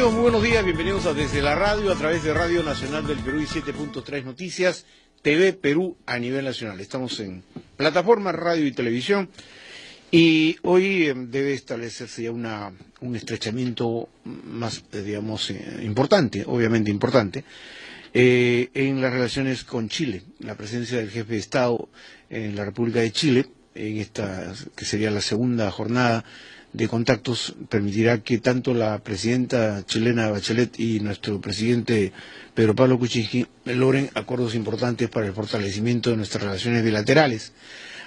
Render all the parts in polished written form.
amigos, muy buenos días, bienvenidos a Desde la Radio, a través de Radio Nacional del Perú y 7.3 Noticias, TV Perú a nivel nacional. Estamos en plataforma, radio y televisión, y hoy debe establecerse ya un estrechamiento más, digamos, importante, obviamente importante, en las relaciones con Chile. La presencia del jefe de Estado en la República de Chile, en esta que sería la segunda jornada de contactos, permitirá que tanto la presidenta chilena Bachelet y nuestro presidente Pedro Pablo Kuczynski logren acuerdos importantes para el fortalecimiento de nuestras relaciones bilaterales.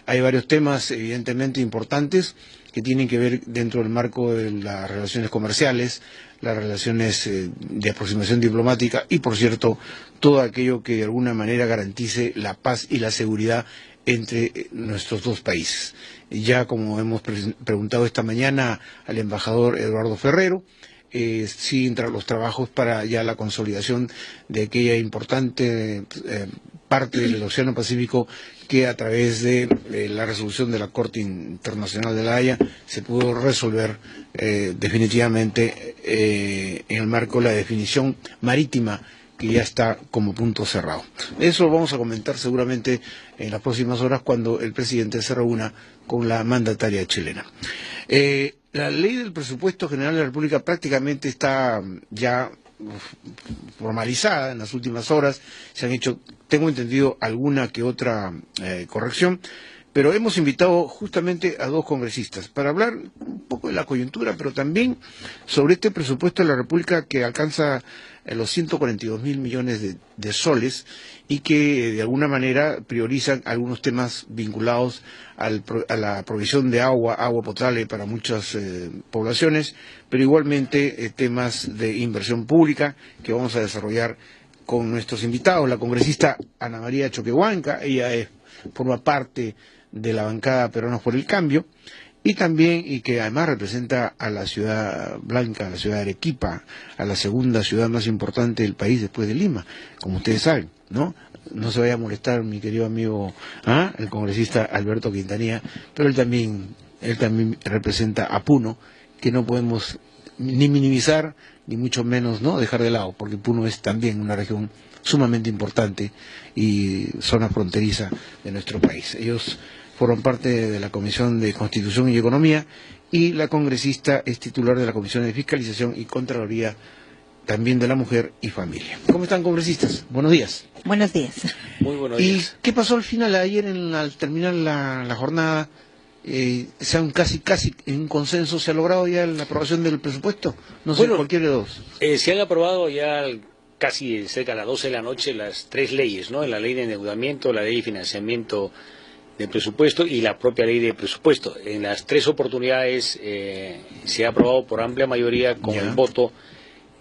Hay varios temas evidentemente importantes que tienen que ver dentro del marco de las relaciones comerciales, las relaciones de aproximación diplomática y, por cierto, todo aquello que de alguna manera garantice la paz y la seguridad entre nuestros dos países. Ya como hemos preguntado esta mañana al embajador Eduardo Ferrero, siguen los trabajos para ya la consolidación de aquella importante parte del Océano Pacífico que a través de la resolución de la Corte Internacional de La Haya se pudo resolver definitivamente en el marco de la definición marítima, que ya está como punto cerrado. Eso lo vamos a comentar seguramente en las próximas horas cuando el presidente se reúna con la mandataria chilena. La ley del presupuesto general de la República prácticamente está ya formalizada en las últimas horas. Se han hecho, tengo entendido, alguna que otra corrección, pero hemos invitado justamente a dos congresistas para hablar un poco de la coyuntura, pero también sobre este presupuesto de la República que alcanza los 142.000 millones de soles y que de alguna manera priorizan algunos temas vinculados a la provisión de agua potable para muchas poblaciones, pero igualmente temas de inversión pública que vamos a desarrollar con nuestros invitados. La congresista Ana María Choquehuanca, ella forma parte de la bancada Peruanos por el Cambio, y también, y que además representa a la ciudad blanca, a la ciudad de Arequipa, a la segunda ciudad más importante del país después de Lima, como ustedes saben, ¿no? No se vaya a molestar mi querido amigo, el congresista Alberto Quintanilla, pero él también representa a Puno, que no podemos ni minimizar, ni mucho menos no dejar de lado, porque Puno es también una región sumamente importante y zona fronteriza de nuestro país. Ellos forman parte de la Comisión de Constitución y Economía, y la congresista es titular de la Comisión de Fiscalización y Contraloría, también de la Mujer y Familia. ¿Cómo están, congresistas? Buenos días. Buenos días. Muy buenos días. ¿Y qué pasó al final, ayer, al terminar la jornada? Casi en un consenso se ha logrado ya la aprobación del presupuesto. No sé, cualquiera de dos. Se han aprobado ya casi cerca de las 12 de la noche las tres leyes, ¿no? La ley de endeudamiento, la ley de financiamiento del presupuesto y la propia ley de presupuesto. En las tres oportunidades se ha aprobado por amplia mayoría con el voto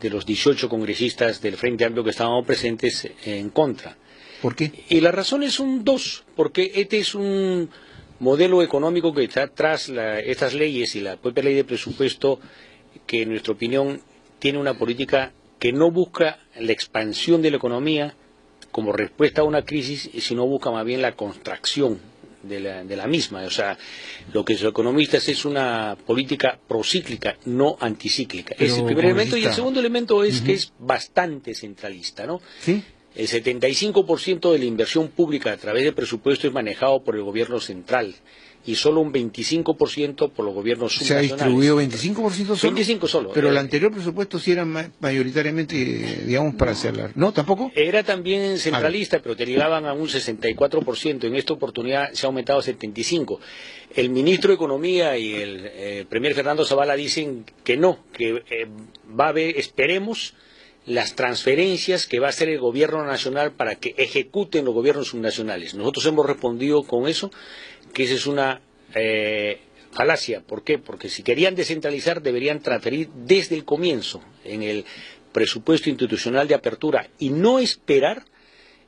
de los 18 congresistas del Frente Amplio que estábamos presentes en contra. ¿Por qué? Y las razones son dos, porque este es un modelo económico que está tras estas leyes y la propia ley de presupuesto, que en nuestra opinión tiene una política que no busca la expansión de la economía como respuesta a una crisis, sino busca más bien la contracción de la misma. O sea, lo que los economistas es una política procíclica, no anticíclica. Es el primer elemento. Y el segundo elemento es que es bastante centralista, ¿no? ¿Sí? El 75% de la inversión pública a través del presupuesto es manejado por el gobierno central y solo un 25% por los gobiernos subnacionales. ¿Se ha distribuido 25% solo? 25 solo. Pero el anterior presupuesto sí era mayoritariamente, digamos, para hacerla. ¿No? ¿Tampoco? Era también centralista, pero te llegaban a un 64%. En esta oportunidad se ha aumentado a 75%. El ministro de Economía y el premier Fernando Zavala dicen que no, que va a haber, esperemos, las transferencias que va a hacer el gobierno nacional para que ejecuten los gobiernos subnacionales. Nosotros hemos respondido con eso, que esa es una falacia. ¿Por qué? Porque si querían descentralizar deberían transferir desde el comienzo en el presupuesto institucional de apertura y no esperar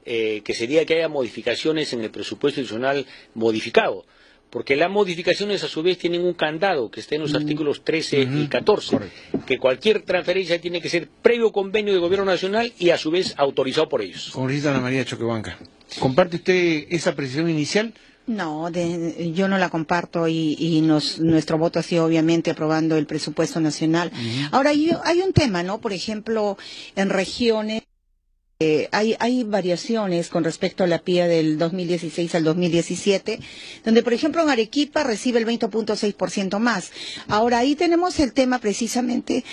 que sería que haya modificaciones en el presupuesto institucional modificado. Porque las modificaciones a su vez tienen un candado que está en los artículos 13 y 14, que cualquier transferencia tiene que ser previo convenio de gobierno nacional y a su vez autorizado por ellos. Congresista Ana María Choquehuanca, ¿comparte usted esa precisión inicial No, yo no la comparto y nuestro voto ha sido obviamente aprobando el presupuesto nacional. Ahora, hay un tema, ¿no? Por ejemplo, en regiones hay variaciones con respecto a la PIA del 2016 al 2017, donde, por ejemplo, en Arequipa recibe el 20.6% más. Ahora, ahí tenemos el tema precisamente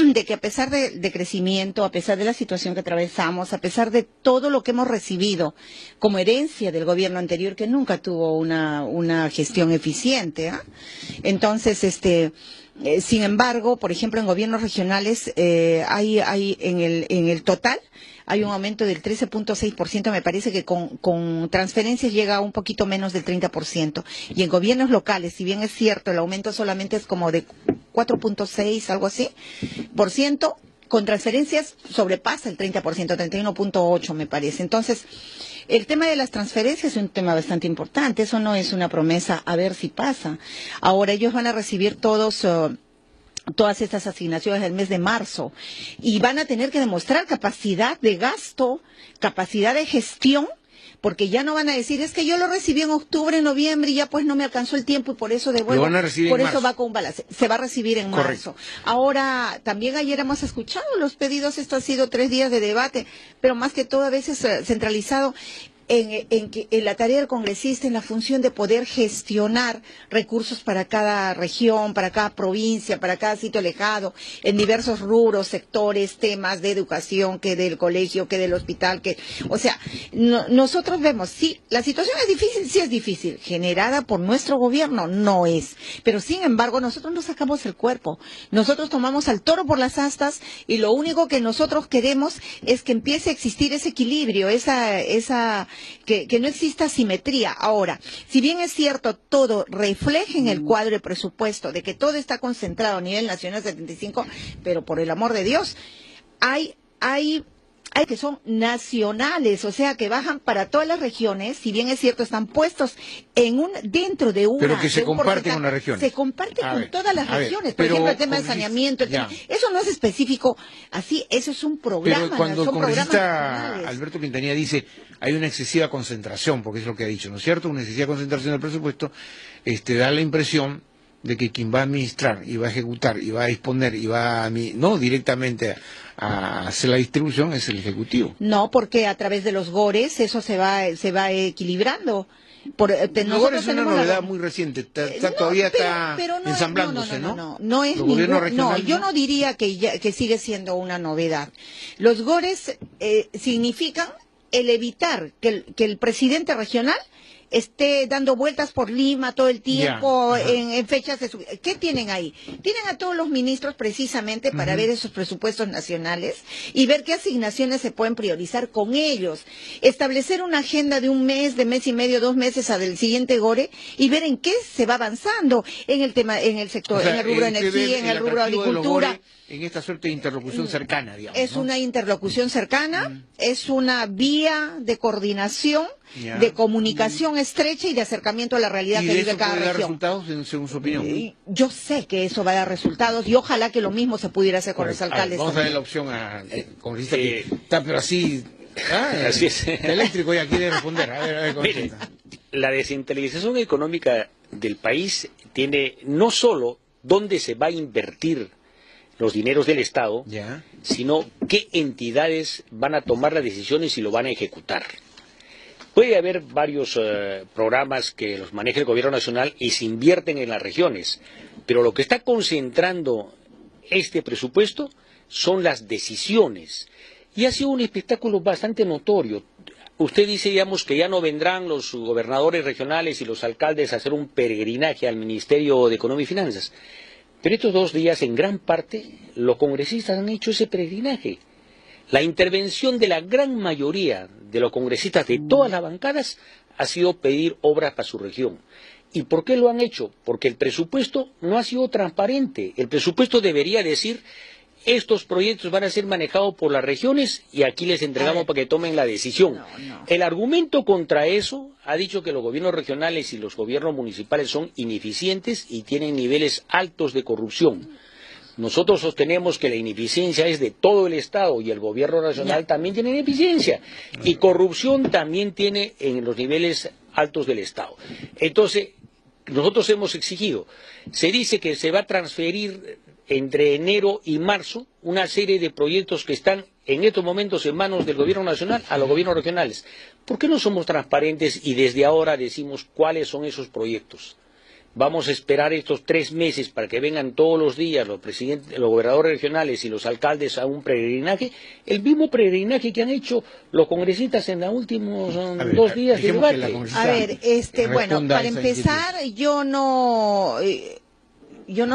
de que a pesar de crecimiento, a pesar de la situación que atravesamos, a pesar de todo lo que hemos recibido como herencia del gobierno anterior, que nunca tuvo una gestión eficiente, entonces, sin embargo, por ejemplo, en gobiernos regionales hay en el total hay un aumento del 13.6%, me parece que con transferencias llega a un poquito menos del 30%. Y en gobiernos locales, si bien es cierto, el aumento solamente es como de 4.6, algo así, por ciento, con transferencias sobrepasa el 30%, 31.8 me parece. Entonces, el tema de las transferencias es un tema bastante importante, eso no es una promesa a ver si pasa. Ahora ellos van a recibir todas estas asignaciones del mes de marzo y van a tener que demostrar capacidad de gasto, capacidad de gestión, porque ya no van a decir, es que yo lo recibí en octubre, noviembre y ya pues no me alcanzó el tiempo y por eso devuelvo. Lo van a recibir por en eso marzo. va con un balance. Se va a recibir en marzo. Ahora, también ayer hemos escuchado los pedidos, esto ha sido 3 días de debate, pero más que todo a veces centralizado en la tarea del congresista, en la función de poder gestionar recursos para cada región, para cada provincia, para cada sitio alejado, en diversos rubros, sectores, temas de educación, que del colegio, que del hospital, o sea, nosotros vemos, sí, la situación es difícil, sí es difícil, generada por nuestro gobierno, no es, pero sin embargo nosotros no sacamos el cuerpo, nosotros tomamos al toro por las astas y lo único que nosotros queremos es que empiece a existir ese equilibrio, que no exista simetría. Ahora, si bien es cierto, todo refleja en el cuadro de presupuesto de que todo está concentrado a nivel nacional 75, pero por el amor de Dios, hay que son nacionales, o sea, que bajan para todas las regiones, si bien es cierto, están puestos dentro de una... Pero que se comparten con las regiones. Se comparte con todas las regiones. Por ejemplo, el tema de saneamiento, eso no es específico, así, eso es un programa. Pero cuando el son congresista Alberto Quintanilla dice, hay una excesiva concentración, porque es lo que ha dicho, ¿no es cierto? Una excesiva concentración del presupuesto, da la impresión de que quien va a administrar y va a ejecutar y va a disponer y va no directamente a hacer la distribución es el Ejecutivo. No, porque a través de los GORES eso se va equilibrando. Los GORES es una novedad muy reciente, todavía está ensamblándose, ¿no? No, yo no diría que sigue siendo una novedad. Los GORES significan el evitar que el presidente regional esté dando vueltas por Lima todo el tiempo en fechas de ¿Qué tienen ahí? Tienen a todos los ministros precisamente para ver esos presupuestos nacionales y ver qué asignaciones se pueden priorizar con ellos. Establecer una agenda de un mes y medio, 2 meses a del siguiente GORE y ver en qué se va avanzando en el tema, en el sector, en el rubro de energía, en el rubro de agricultura. En esta suerte de interlocución cercana, digamos. Es una interlocución cercana, es una vía de coordinación, de comunicación estrecha y de acercamiento a la realidad que vive cada región. ¿Y eso puede dar resultados, según su opinión? Yo sé que eso va a dar resultados y ojalá que lo mismo se pudiera hacer con los alcaldes. Vamos a ver la opción al congresista que está, pero así... así es. El eléctrico ya quiere responder. A ver, mire, la descentralización económica del país tiene no solo dónde se va a invertir los dineros del Estado, sino qué entidades van a tomar las decisiones y lo van a ejecutar. Puede haber varios programas que los maneje el gobierno nacional y se invierten en las regiones, pero lo que está concentrando este presupuesto son las decisiones. Y ha sido un espectáculo bastante notorio. Usted dice, digamos, que ya no vendrán los gobernadores regionales y los alcaldes a hacer un peregrinaje al Ministerio de Economía y Finanzas. Pero estos 2 días, en gran parte, los congresistas han hecho ese peregrinaje. La intervención de la gran mayoría de los congresistas de todas las bancadas ha sido pedir obras para su región. ¿Y por qué lo han hecho? Porque el presupuesto no ha sido transparente. El presupuesto debería decir, estos proyectos van a ser manejados por las regiones y aquí les entregamos para que tomen la decisión. El argumento contra eso ha dicho que los gobiernos regionales y los gobiernos municipales son ineficientes y tienen niveles altos de corrupción. Nosotros sostenemos que la ineficiencia es de todo el Estado y el gobierno nacional también tiene ineficiencia. Y corrupción también tiene en los niveles altos del Estado. Entonces, nosotros hemos exigido, se dice que se va a transferir entre enero y marzo una serie de proyectos que están en estos momentos en manos del gobierno nacional a los gobiernos regionales. ¿Por qué no somos transparentes y desde ahora decimos cuáles son esos proyectos? Vamos a esperar estos 3 meses para que vengan todos los días los presidentes, los gobernadores regionales y los alcaldes a un peregrinaje, el mismo peregrinaje que han hecho los congresistas en los últimos 2 días de debate. A ver, bueno, para empezar, yo no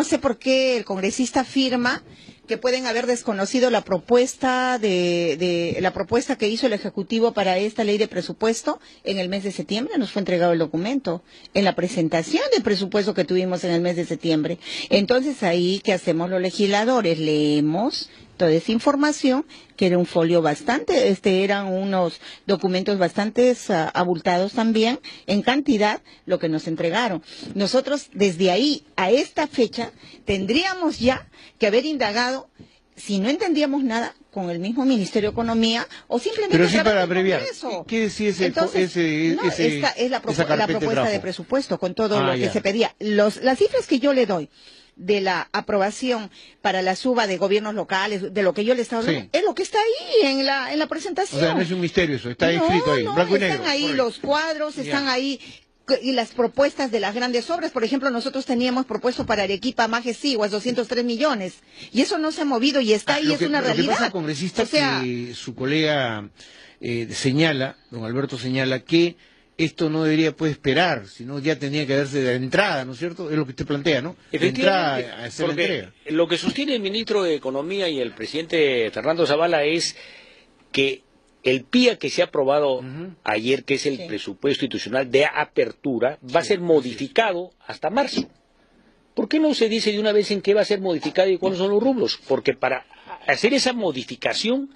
sé por qué el congresista afirma que pueden haber desconocido la propuesta la propuesta que hizo el Ejecutivo para esta ley de presupuesto en el mes de septiembre. Nos fue entregado el documento en la presentación del presupuesto que tuvimos en el mes de septiembre. Entonces ahí, ¿qué hacemos los legisladores? Leemos toda esa información, que era un folio bastante, eran unos documentos bastante abultados también, en cantidad, lo que nos entregaron. Nosotros, desde ahí a esta fecha, tendríamos ya que haber indagado, si no entendíamos nada, con el mismo Ministerio de Economía, o simplemente... Pero sí, para abreviar, ¿qué decía esta es la propuesta de presupuesto, con todo lo que se pedía. Las cifras que yo le doy de la aprobación para la suba de gobiernos locales, de lo que yo le estaba hablando, es lo que está ahí en la presentación. O sea, no es un misterio eso, está escrito ahí, blanco y negro. Están ahí los cuadros, están ahí, y las propuestas de las grandes obras. Por ejemplo, nosotros teníamos propuesto para Arequipa, Majes, Siguas, 203 millones, y eso no se ha movido, y está ahí, es una realidad. Lo que pasa, congresista, que su colega señala, don Alberto señala, que esto no debería esperar, sino ya tenía que hacerse de entrada, ¿no es cierto? Es lo que usted plantea, ¿no? Efectivamente, a hacer la entrega. Lo que sostiene el ministro de Economía y el presidente Fernando Zavala es que el PIA que se ha aprobado ayer, que es el presupuesto institucional de apertura, va a ser modificado hasta marzo. ¿Por qué no se dice de una vez en qué va a ser modificado y cuáles son los rubros? Porque para hacer esa modificación,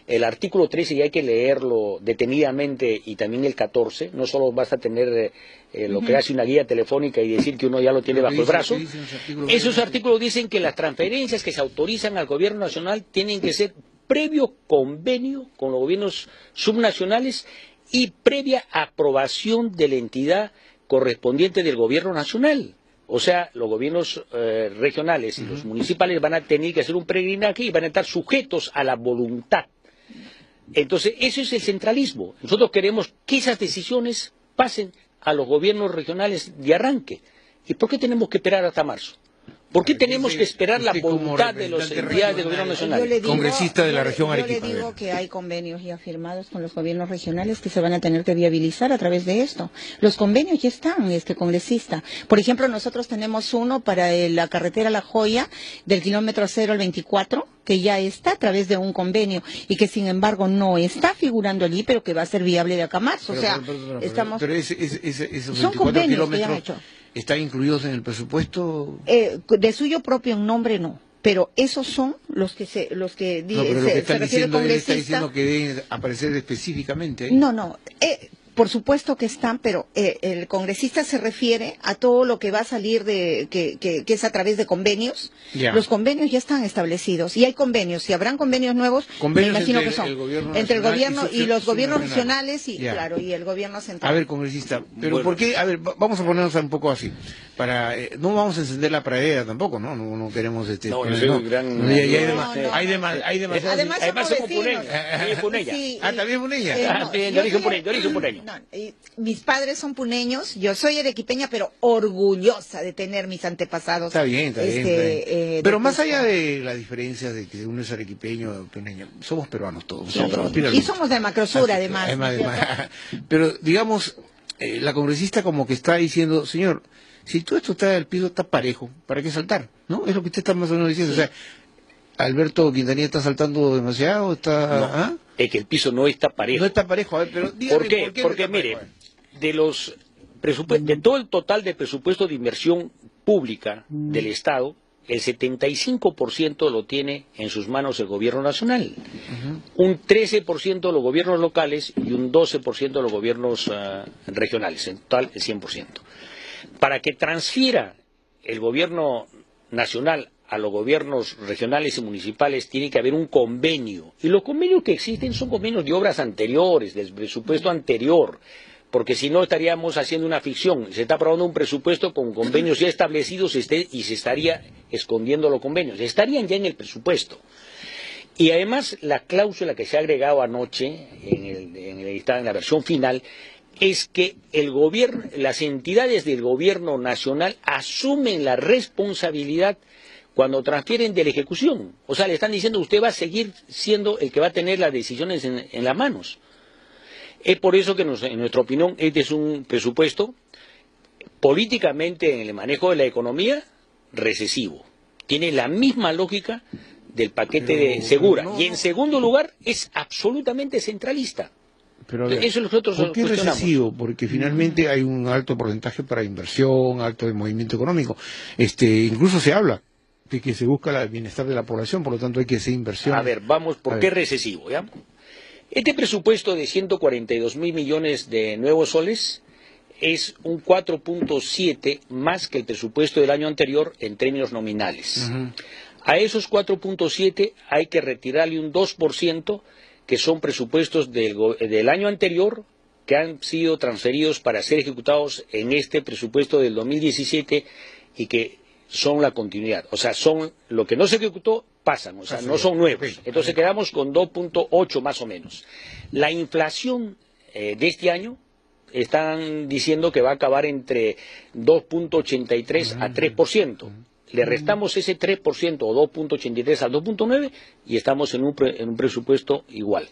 el artículo 13, y hay que leerlo detenidamente, y también el 14, no solo basta tener lo que hace una guía telefónica y decir que uno ya lo tiene bajo el brazo. Esos artículos dicen que las transferencias que se autorizan al gobierno nacional tienen que ser previo convenio con los gobiernos subnacionales y previa aprobación de la entidad correspondiente del gobierno nacional. O sea, los gobiernos regionales y los municipales van a tener que hacer un peregrinaje y van a estar sujetos a la voluntad. Entonces, eso es el centralismo. Nosotros queremos que esas decisiones pasen a los gobiernos regionales de arranque. ¿Y por qué tenemos que esperar hasta marzo? ¿Por qué tenemos que esperar la voluntad de las entidades del gobierno nacional? Congresista de la región Arequipa. Yo le digo que hay convenios ya firmados con los gobiernos regionales que se van a tener que viabilizar a través de esto. Los convenios ya están, congresista. Por ejemplo, nosotros tenemos uno para la carretera La Joya, del kilómetro 0 al 24, que ya está a través de un convenio y que sin embargo no está figurando allí, pero que va a ser viable de acá a marzo. Pero esos son 24 convenios kilómetros que han hecho. ¿Están incluidos en el presupuesto? De suyo propio en nombre no, pero esos son los que se refiere el congresista. Él está diciendo que deben aparecer específicamente ahí. No, por supuesto que están, pero el congresista se refiere a todo lo que va a salir que es a través de convenios. Ya. Los convenios ya están establecidos y hay convenios. Si habrán convenios nuevos, me imagino que son entre el gobierno y los gobiernos regionales y claro, y el gobierno central. A ver, congresista, pero ¿por qué? A ver, vamos a ponernos un poco así. No vamos a encender la pradera tampoco, ¿no? No queremos hay demasiados. Además somos puneños. También puneña. De origen puneño. Mis padres son puneños, yo soy arequipeña, pero orgullosa de tener mis antepasados. Está bien. Pero más allá de la diferencia de que uno es arequipeño o puneño, somos peruanos todos. Y somos de Macrosur, además. Pero, digamos, la congresista como que está diciendo, señor, si todo esto está el piso está parejo, ¿para qué saltar? ¿No? Es lo que usted está más o menos diciendo. Sí. O sea, Alberto Quintanilla está saltando demasiado, está... Es que el piso no está parejo. No está parejo, a ver, pero dígame ¿por qué? Porque mire, de todo el total de presupuesto de inversión pública del Estado, el 75% lo tiene en sus manos el gobierno nacional, un 13% los gobiernos locales y un 12% los gobiernos regionales, en total el 100%. Para que transfiera el gobierno nacional a los gobiernos regionales y municipales tiene que haber un convenio. Y los convenios que existen son convenios de obras anteriores, del presupuesto anterior. porque si no estaríamos haciendo una ficción. Se está aprobando un presupuesto con convenios ya establecidos y se estaría escondiendo los convenios. Estarían ya en el presupuesto. Y además la cláusula que se ha agregado anoche en la versión final es que las entidades del gobierno nacional asumen la responsabilidad cuando transfieren de la ejecución. O sea, le están diciendo, usted va a seguir siendo el que va a tener las decisiones en las manos. Es por eso que, en nuestra opinión, este es un presupuesto políticamente, en el manejo de la economía, recesivo. Tiene la misma lógica del paquete de Segura. Y en segundo lugar, es absolutamente centralista. Pero a ver, eso nosotros ¿por qué recesivo? Porque finalmente hay un alto porcentaje para inversión, alto de movimiento económico. Incluso se habla de que se busca el bienestar de la población, por lo tanto hay que hacer inversión. A ver, vamos, ¿por qué recesivo? ¿Ya? Este presupuesto de 142.000 millones de nuevos soles es un 4.7 más que el presupuesto del año anterior en términos nominales. A esos 4.7 hay que retirarle un 2%, que son presupuestos del año anterior, que han sido transferidos para ser ejecutados en este presupuesto del 2017 y que son la continuidad. O sea, son lo que no se ejecutó, pasan, o sea, no son nuevos. Entonces quedamos con 2.8 más o menos. La inflación de este año están diciendo que va a acabar entre 2.83 a 3%. Le restamos ese 3% o 2.83 al 2.9 y estamos en un presupuesto igual.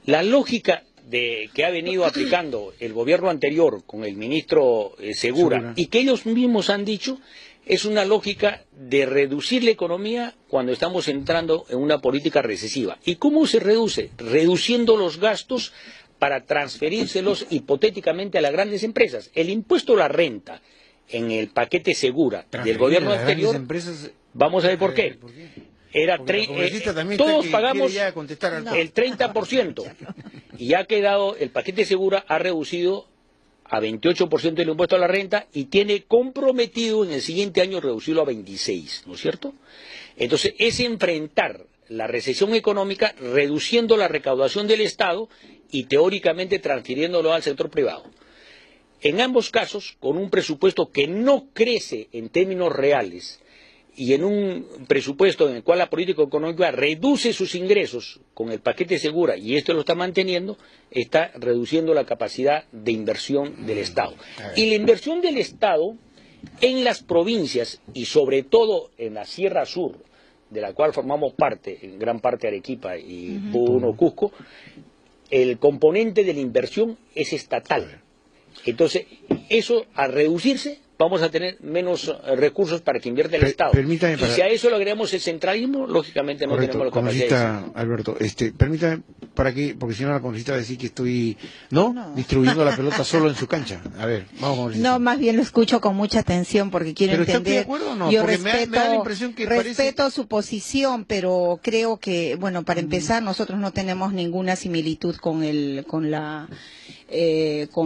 La lógica que ha venido aplicando el gobierno anterior con el ministro Segura y que ellos mismos han dicho es una lógica de reducir la economía cuando estamos entrando en una política recesiva. ¿Y cómo se reduce? Reduciendo los gastos para transferírselos hipotéticamente a las grandes empresas. El impuesto a la renta en el paquete Segura del gobierno anterior, vamos a ver por qué. Todos pagamos el 30% y ha quedado, el paquete Segura ha reducido a 28% el impuesto a la renta y tiene comprometido en el siguiente año reducirlo a 26%, ¿no es cierto? Entonces, es enfrentar la recesión económica reduciendo la recaudación del Estado y teóricamente transfiriéndolo al sector privado. En ambos casos, con un presupuesto que no crece en términos reales y en un presupuesto en el cual la política económica reduce sus ingresos con el paquete Segura, y esto lo está manteniendo, está reduciendo la capacidad de inversión del Estado. Y la inversión del Estado en las provincias, y sobre todo en la Sierra Sur, de la cual formamos parte, en gran parte Arequipa y Puno, Cusco, el componente de la inversión es estatal. Entonces, eso al reducirse, vamos a tener menos recursos para que invierta el Estado. Y si a eso le agregamos el centralismo, lógicamente no tenemos la capacidad de Alberto, permítame, porque si no la congresista va a decir que estoy distribuyendo la pelota solo en su cancha. A ver, vamos, congresista. No, más bien lo escucho con mucha atención porque quiero entender. ¿Pero está de acuerdo o no? Yo porque respeto, me da la impresión que respeto su posición, pero creo que, bueno, para empezar, nosotros no tenemos ninguna similitud con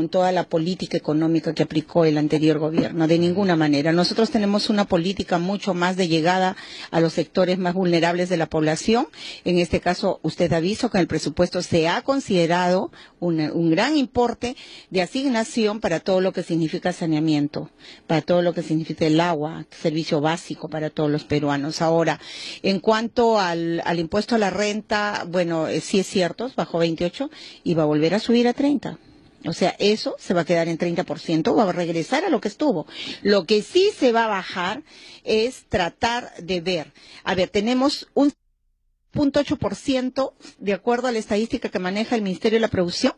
toda la política económica que aplicó el anterior gobierno, de ninguna manera. Nosotros tenemos una política mucho más de llegada a los sectores más vulnerables de la población. En este caso, usted ha visto que en el presupuesto se ha considerado un gran importe de asignación para todo lo que significa saneamiento, para todo lo que significa el agua, servicio básico para todos los peruanos. Ahora, en cuanto al impuesto a la renta, bueno, sí es cierto, bajó 28 y va a volver a subir a 30. O sea, eso se va a quedar en 30%, va a regresar a lo que estuvo. Lo que sí se va a bajar es tratar de ver. A ver, tenemos un 0.8% de acuerdo a la estadística que maneja el Ministerio de la Producción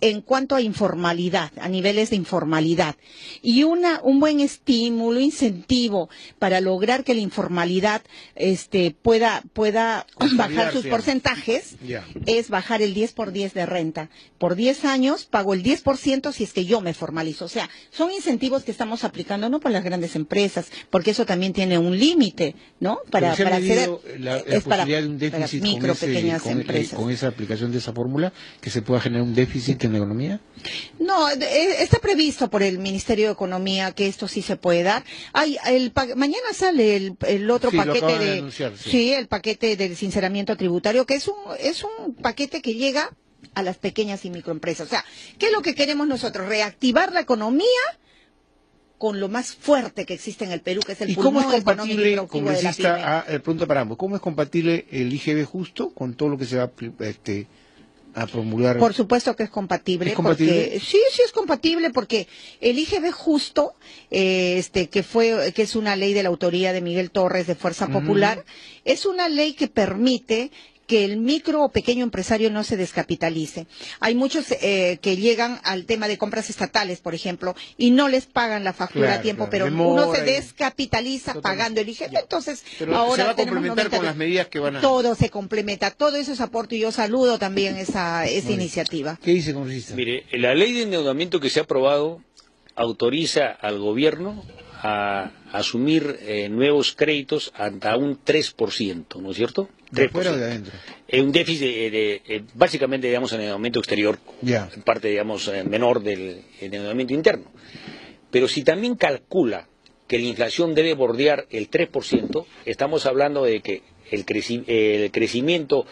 en cuanto a informalidad, a niveles de informalidad. Y un buen estímulo, incentivo para lograr que la informalidad pueda bajar sus porcentajes, es bajar el 10 por 10 de renta. Por 10 años pago el 10% si es que yo me formalizo. O sea, son incentivos que estamos aplicando no por las grandes empresas, porque eso también tiene un límite, ¿no? Para acceder, la posibilidad de un déficit para micro, pequeñas empresas. Con esa aplicación de esa fórmula, que se pueda generar un déficit en la economía. No, está previsto por el Ministerio de Economía que esto sí se puede dar. Mañana sale el otro paquete de anunciar, el paquete del sinceramiento tributario, que es un paquete que llega a las pequeñas y microempresas. O sea, ¿qué es lo que queremos nosotros? Reactivar la economía con lo más fuerte que existe en el Perú, que es el pulmón económico y productivo de la pyme. Pregunta para ambos, ¿cómo es compatible el IGB justo con todo lo que se va a promulgar? Por supuesto que es compatible. ¿Es compatible? Porque, sí es compatible porque el IGB justo, que es una ley de la autoría de Miguel Torres de Fuerza Popular, es una ley que permite que el micro o pequeño empresario no se descapitalice. Hay muchos que llegan al tema de compras estatales, por ejemplo, y no les pagan la factura a tiempo, pero uno se descapitaliza pagando el IGB. Entonces, pero ahora se va a complementar con las medidas que van a... Todo se complementa, todo eso es aporte y yo saludo también esa iniciativa. ¿Qué dice, congresista? Mire, la ley de endeudamiento que se ha aprobado autoriza al gobierno a asumir nuevos créditos hasta un 3%, ¿no es cierto? ¿De afuera o de adentro? Un déficit básicamente, digamos, en el endeudamiento exterior, en parte, digamos, menor del endeudamiento interno. Pero si también calcula que la inflación debe bordear el 3%, estamos hablando de que el crecimiento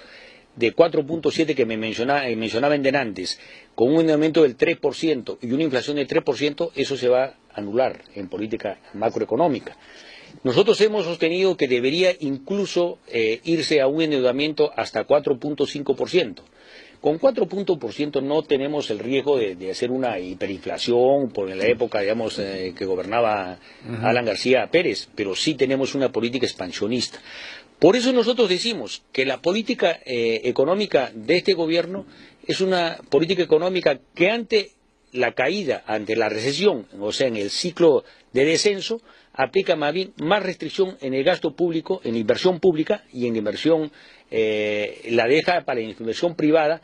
de 4.7 que me mencionaban antes, con un endeudamiento del 3% y una inflación del 3%, eso se va a anular en política macroeconómica. Nosotros hemos sostenido que debería incluso irse a un endeudamiento hasta 4.5%. Con 4% no tenemos el riesgo de hacer una hiperinflación por la época, digamos, que gobernaba Alan García Pérez, pero sí tenemos una política expansionista. Por eso nosotros decimos que la política económica de este gobierno es una política económica que ante la caída, ante la recesión, o sea, en el ciclo de descenso, aplica más bien más restricción en el gasto público, en la inversión pública y en la inversión, la deja para la inversión privada,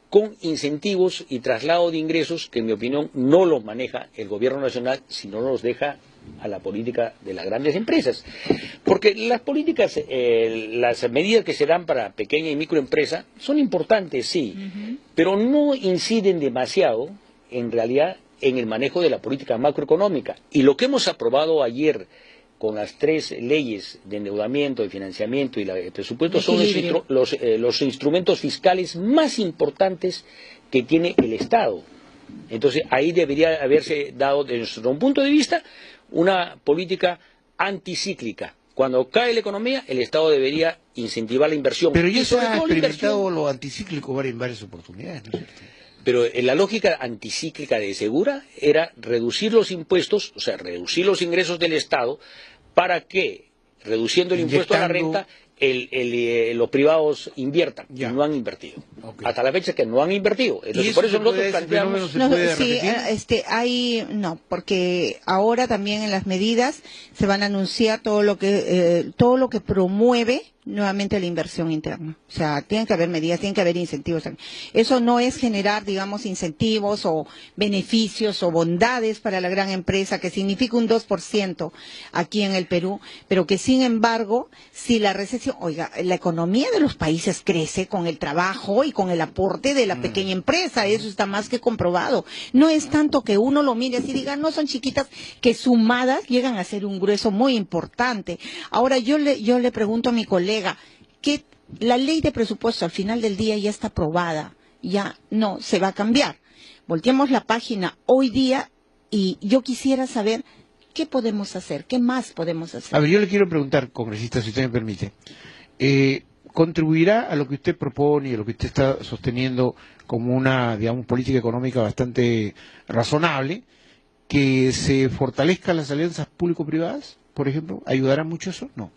con incentivos y traslado de ingresos que, en mi opinión, no los maneja el gobierno nacional, sino los deja a la política de las grandes empresas. Porque las políticas, las medidas que se dan para pequeña y microempresa son importantes, sí, pero no inciden demasiado, en realidad, en el manejo de la política macroeconómica. Y lo que hemos aprobado ayer con las 3 leyes de endeudamiento, de financiamiento y el presupuesto son los instrumentos fiscales más importantes que tiene el Estado. Entonces, ahí debería haberse dado, desde nuestro punto de vista, una política anticíclica. Cuando cae la economía, el Estado debería incentivar la inversión. Pero ya se ha experimentado lo anticíclico en varias oportunidades, ¿no es cierto? Pero la lógica anticíclica de Segura era reducir los impuestos, o sea, reducir los ingresos del Estado, para que, reduciendo el impuesto a la renta, los privados inviertan. Y no han invertido. Hasta la fecha que no han invertido. Entonces, por eso nosotros planteamos... porque ahora también en las medidas se van a anunciar todo lo que promueve nuevamente la inversión interna. O sea, tienen que haber medidas, tienen que haber incentivos. Eso no es generar, digamos, incentivos o beneficios o bondades para la gran empresa, que significa un 2% aquí en el Perú, pero que sin embargo, si la recesión, la economía de los países crece con el trabajo y con el aporte de la pequeña empresa, eso está más que comprobado. No es tanto que uno lo mire así y diga, no, son chiquitas, que sumadas llegan a ser un grueso muy importante. Ahora yo le pregunto a mi colega, que la ley de presupuesto al final del día ya está aprobada, ya no se va a cambiar. Volteemos la página hoy día y yo quisiera saber qué podemos hacer, qué más podemos hacer. A ver, yo le quiero preguntar, congresista, si usted me permite, ¿contribuirá a lo que usted propone y a lo que usted está sosteniendo como una, digamos, política económica bastante razonable, que se fortalezcan las alianzas público-privadas, por ejemplo? ¿Ayudará mucho eso? No.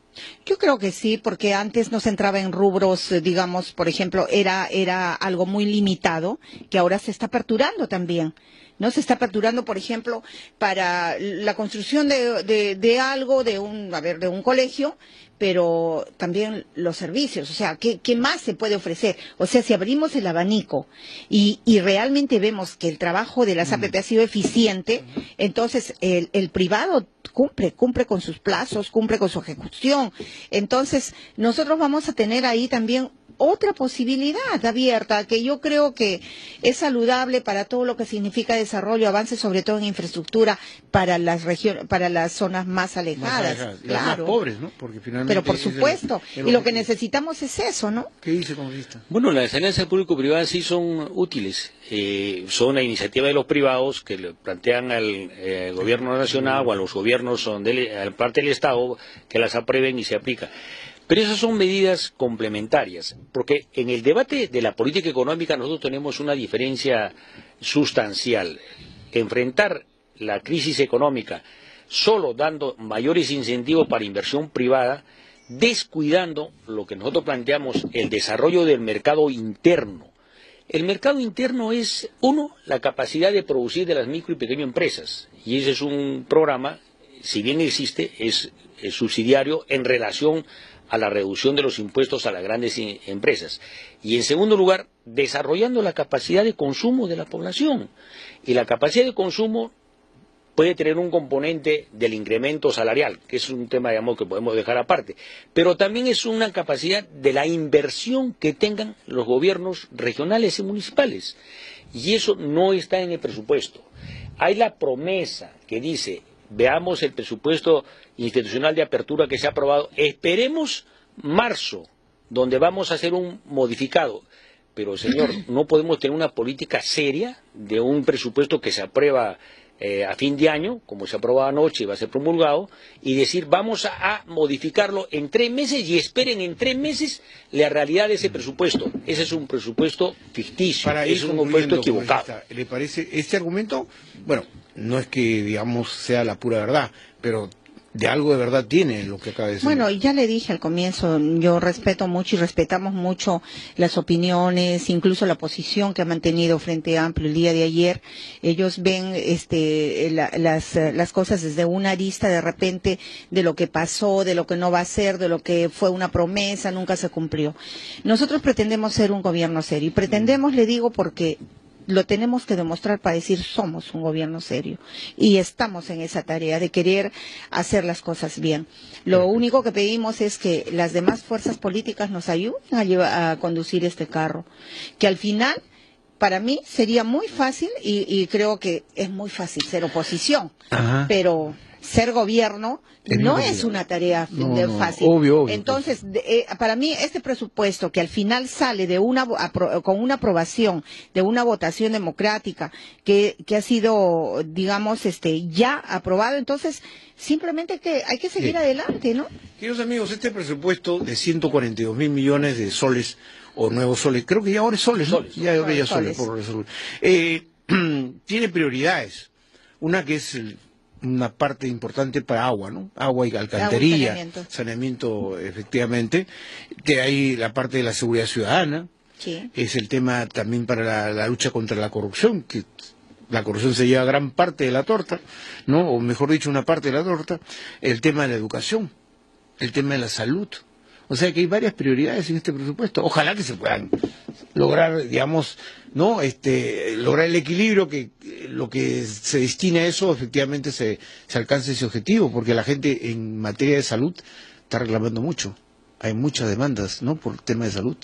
Yo creo que sí, porque antes no se entraba en rubros, digamos, por ejemplo, era algo muy limitado, que ahora se está aperturando también. No se está aperturando, por ejemplo, para la construcción de algo, de un colegio, pero también los servicios. O sea, ¿qué más se puede ofrecer? O sea, si abrimos el abanico y realmente vemos que el trabajo de las APP ha sido eficiente, entonces el privado cumple con sus plazos, cumple con su ejecución. Entonces, nosotros vamos a tener ahí también otra posibilidad abierta que yo creo que es saludable para todo lo que significa desarrollo, avance, sobre todo en infraestructura para las regiones, para las zonas más alejadas. Las claro. más pobres, ¿no? Porque finalmente pero por supuesto, y lo que necesitamos es eso, ¿no? ¿Qué dice, congresista? Bueno, las alianzas público-privadas sí son útiles. Son una iniciativa de los privados que le plantean al gobierno nacional o a los gobiernos a parte del Estado que las aprueben y se aplican. Pero esas son medidas complementarias, porque en el debate de la política económica nosotros tenemos una diferencia sustancial. Enfrentar la crisis económica solo dando mayores incentivos para inversión privada, descuidando lo que nosotros planteamos, el desarrollo del mercado interno. El mercado interno es, uno, la capacidad de producir de las micro y pequeñas empresas, y ese es un programa, si bien existe, es subsidiario en relación a la reducción de los impuestos a las grandes empresas. Y en segundo lugar, desarrollando la capacidad de consumo de la población. Y la capacidad de consumo puede tener un componente del incremento salarial, que es un tema, digamos, que podemos dejar aparte, pero también es una capacidad de la inversión que tengan los gobiernos regionales y municipales. Y eso no está en el presupuesto. Hay la promesa que dice, veamos el presupuesto institucional de apertura que se ha aprobado, esperemos marzo, donde vamos a hacer un modificado. Pero, señor, no podemos tener una política seria de un presupuesto que se aprueba a fin de año, como se aprobó anoche y va a ser promulgado, y decir vamos a modificarlo en 3 meses y esperen en 3 meses la realidad de ese presupuesto. Ese es un presupuesto ficticio, es un presupuesto equivocado. ¿Le parece este argumento? Bueno, no es que, digamos, sea la pura verdad, pero de algo de verdad tiene lo que acaba de decir. Bueno, ya le dije al comienzo, yo respeto mucho y respetamos mucho las opiniones, incluso la posición que ha mantenido Frente Amplio el día de ayer. Ellos ven las cosas desde una arista de repente de lo que pasó, de lo que no va a ser, de lo que fue una promesa, nunca se cumplió. Nosotros pretendemos ser un gobierno serio y pretendemos, le digo, porque lo tenemos que demostrar para decir somos un gobierno serio y estamos en esa tarea de querer hacer las cosas bien. Lo único que pedimos es que las demás fuerzas políticas nos ayuden a conducir este carro, que al final para mí sería muy fácil y creo que es muy fácil ser oposición. Ajá. Pero ser gobierno no es una tarea fácil. Obvio. Entonces, para mí, este presupuesto que al final sale de con una aprobación, de una votación democrática, que ha sido, digamos, ya aprobado, entonces, simplemente que hay que seguir adelante, ¿no? Queridos amigos, este presupuesto de 142.000 millones de soles, o nuevos soles, creo que ya ahora es soles, ¿no? Ya soles, por resolver. Tiene prioridades. Una que es una parte importante para agua, ¿no? Agua y alcantarilla, saneamiento, efectivamente. De ahí la parte de la seguridad ciudadana. Sí. Es el tema también para la lucha contra la corrupción, que la corrupción se lleva gran parte de la torta, ¿no? O mejor dicho, una parte de la torta. El tema de la educación, el tema de la salud. O sea que hay varias prioridades en este presupuesto. Ojalá que se puedan lograr, digamos, ¿no? Lograr el equilibrio, que lo que se destina a eso efectivamente se alcance ese objetivo, porque la gente en materia de salud está reclamando mucho. Hay muchas demandas, ¿no? Por el tema de salud.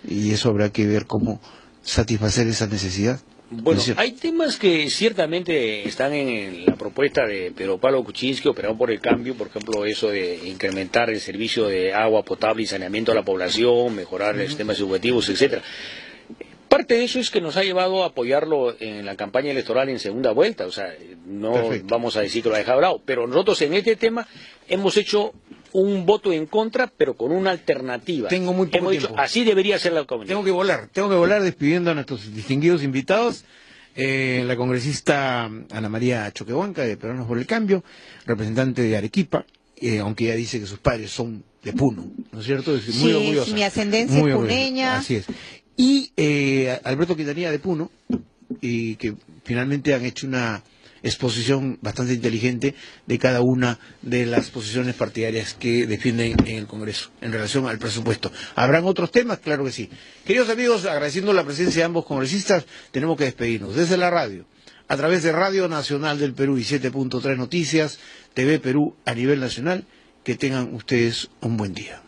Y eso habrá que ver cómo satisfacer esa necesidad. Bueno, hay temas que ciertamente están en la propuesta de Pedro Pablo Kuczynski, operado por el cambio, por ejemplo, eso de incrementar el servicio de agua potable y saneamiento a la población, mejorar los sistemas educativos, etcétera. Parte de eso es que nos ha llevado a apoyarlo en la campaña electoral en segunda vuelta, o sea, no vamos a decir que lo ha dejado de lado, pero nosotros en este tema hemos hecho un voto en contra, pero con una alternativa. Tengo muy poco tiempo. Dicho, así debería ser la comunidad. Tengo que volar despidiendo a nuestros distinguidos invitados. La congresista Ana María Choquehuanca, de Peruanos por el Cambio, representante de Arequipa, aunque ella dice que sus padres son de Puno, ¿no es cierto? Es muy orgullosa. Mi ascendencia es puneña. Así es. Y Alberto Quintanilla de Puno, y que finalmente han hecho una exposición bastante inteligente de cada una de las posiciones partidarias que defienden en el Congreso en relación al presupuesto. ¿Habrán otros temas? Claro que sí. Queridos amigos, agradeciendo la presencia de ambos congresistas, tenemos que despedirnos desde la radio, a través de Radio Nacional del Perú y 7.3 Noticias, TV Perú a nivel nacional. Que tengan ustedes un buen día.